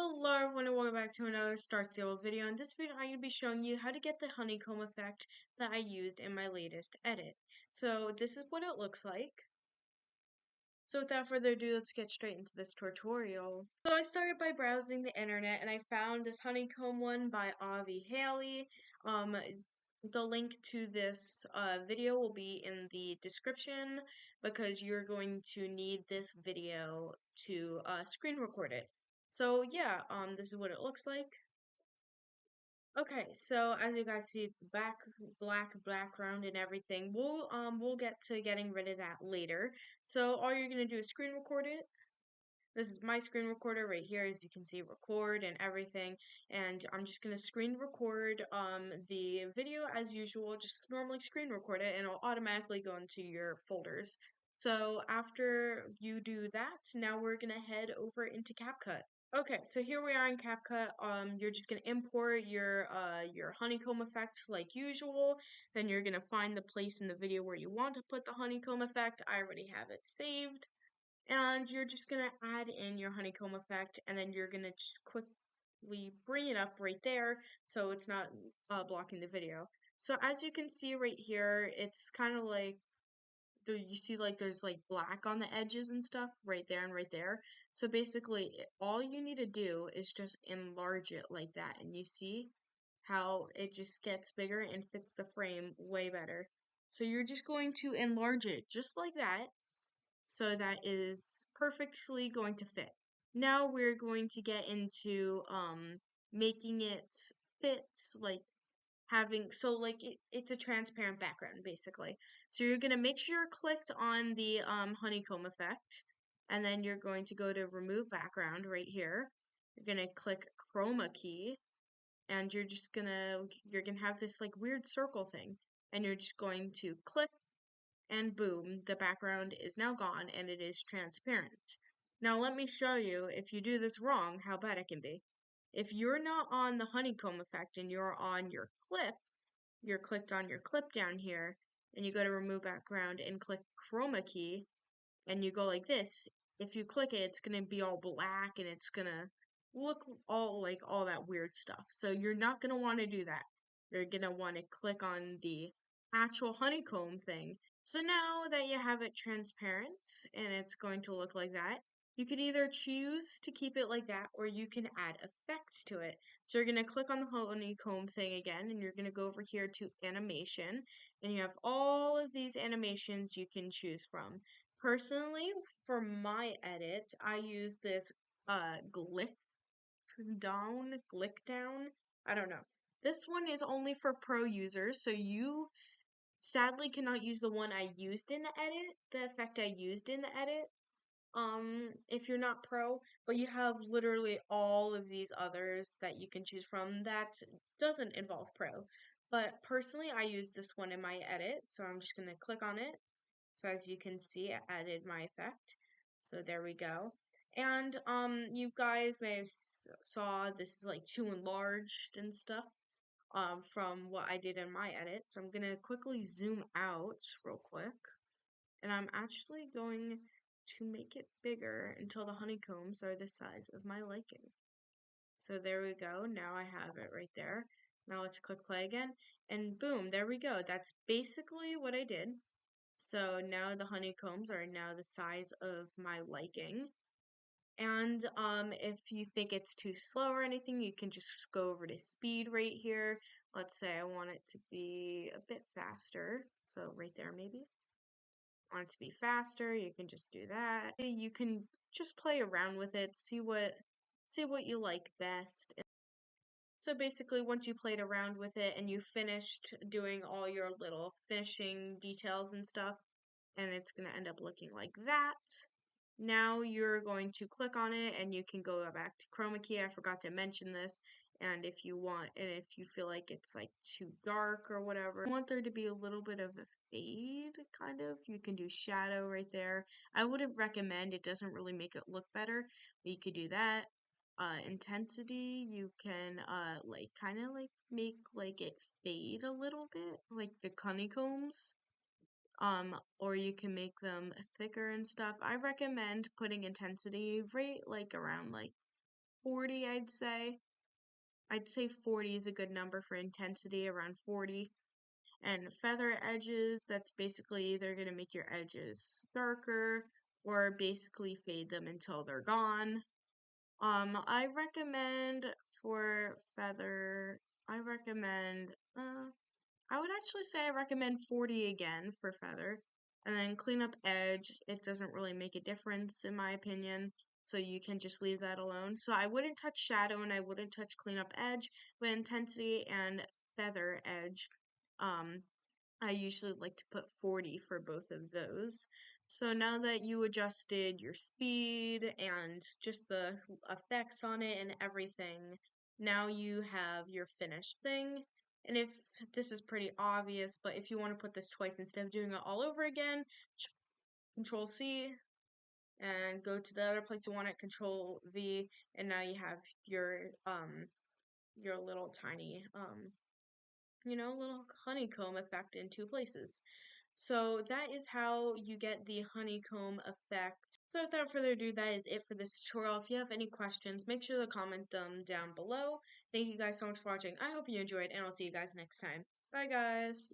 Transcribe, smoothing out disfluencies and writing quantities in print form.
Hello everyone and welcome back to another Star Stable video. In this video I'm going to be showing you how to get the honeycomb effect that I used in my latest edit. So this is what it looks like. So without further ado, let's get straight into this tutorial. So I started by browsing the internet and I found this honeycomb one by Avi Haley. The link to this video will be in the description because you're going to need this video to screen record it. So yeah, this is what it looks like. Okay, so as you guys see, it's black background and everything. We'll get to getting rid of that later. So all you're gonna do is screen record it. This is my screen recorder right here, as you can see, record and everything. And I'm just gonna screen record the video as usual, just normally screen record it, and it'll automatically go into your folders. So after you do that, now we're gonna head over into CapCut. Okay, so here we are in CapCut. You're just gonna import your honeycomb effect like usual. Then you're gonna find the place in the video where you want to put the honeycomb effect. I already have it saved. And you're just gonna add in your honeycomb effect, and then you're gonna just quickly bring it up right there so it's not blocking the video. So as you can see right here, it's kind of like you see like there's like black on the edges and stuff right there and right there. So basically all you need to do is just enlarge it like that, and you see how it just gets bigger and fits the frame way better. So you're just going to enlarge it just like that, so that is perfectly going to fit. Now we're going to get into making it fit, like it's a transparent background basically. So you're gonna make sure you're clicked on the honeycomb effect, and then you're going to go to remove background right here. You're gonna click chroma key, and you're gonna have this like weird circle thing, and you're just going to click, and boom, the background is now gone and it is transparent. Now let me show you, if you do this wrong, how bad it can be. If you're not on the honeycomb effect and you're on your clip, you're clicked on your clip down here, and you go to remove background and click chroma key, and you go like this. If you click it, it's gonna be all black and it's gonna look all like all that weird stuff. So you're not gonna want to do that. You're gonna want to click on the actual honeycomb thing. So now that you have it transparent and it's going to look like that, you can either choose to keep it like that or you can add effects to it. So you're going to click on the honeycomb thing again, and you're going to go over here to animation, and you have all of these animations you can choose from. Personally, for my edit, I use this glick down. I don't know. This one is only for pro users, so you sadly cannot use the one I used in the edit, the effect I used in the edit, if you're not pro, but you have literally all of these others that you can choose from that doesn't involve pro. But personally, I use this one in my edit, so I'm just gonna click on it. So as you can see, I added my effect. So there we go. And you guys may have saw this is like too enlarged and stuff from what I did in my edit. So I'm gonna quickly zoom out real quick, and I'm actually going to make it bigger until the honeycombs are the size of my liking. So there we go. Now I have it right there. Now let's click play again, and boom, there we go. That's basically what I did. So now the honeycombs are now the size of my liking. And if you think it's too slow or anything, you can just go over to speed right here. Let's say I want it to be a bit faster. So right there maybe. Want it to be faster, you can just do that. You can just play around with it, see what you like best. So basically, once you played around with it and you finished doing all your little finishing details and stuff, and it's going to end up looking like that. Now you're going to click on it and you can go back to chroma key. I forgot to mention this. And if you want, and if you feel like it's like too dark or whatever, you want there to be a little bit of a fade, kind of, you can do shadow right there. I wouldn't recommend, it doesn't really make it look better, but you could do that. Intensity, you can like kind of like make like it fade a little bit, like the honeycombs. Or you can make them thicker and stuff. I recommend putting intensity right like around like 40, I'd say. I'd say 40 is a good number for intensity, around 40. And feather edges, that's basically either going to make your edges darker or basically fade them until they're gone. I recommend for feather, I recommend, I would actually say I recommend 40 again for feather. And then clean up edge, it doesn't really make a difference in my opinion. So you can just leave that alone. So I wouldn't touch shadow and I wouldn't touch clean up edge, but intensity and feather edge, um, I usually like to put 40 for both of those. So now that you adjusted your speed and just the effects on it and everything, now you have your finished thing. And if this is pretty obvious, but if you want to put this twice instead of doing it all over again, Control C and go to the other place you want it, Control V, and now you have your little tiny little honeycomb effect in two places. So that is how you get the honeycomb effect. So without further ado, that is it for this tutorial. If you have any questions, make sure to comment them down below. Thank you guys so much for watching. I hope you enjoyed, and I'll see you guys next time. Bye, guys.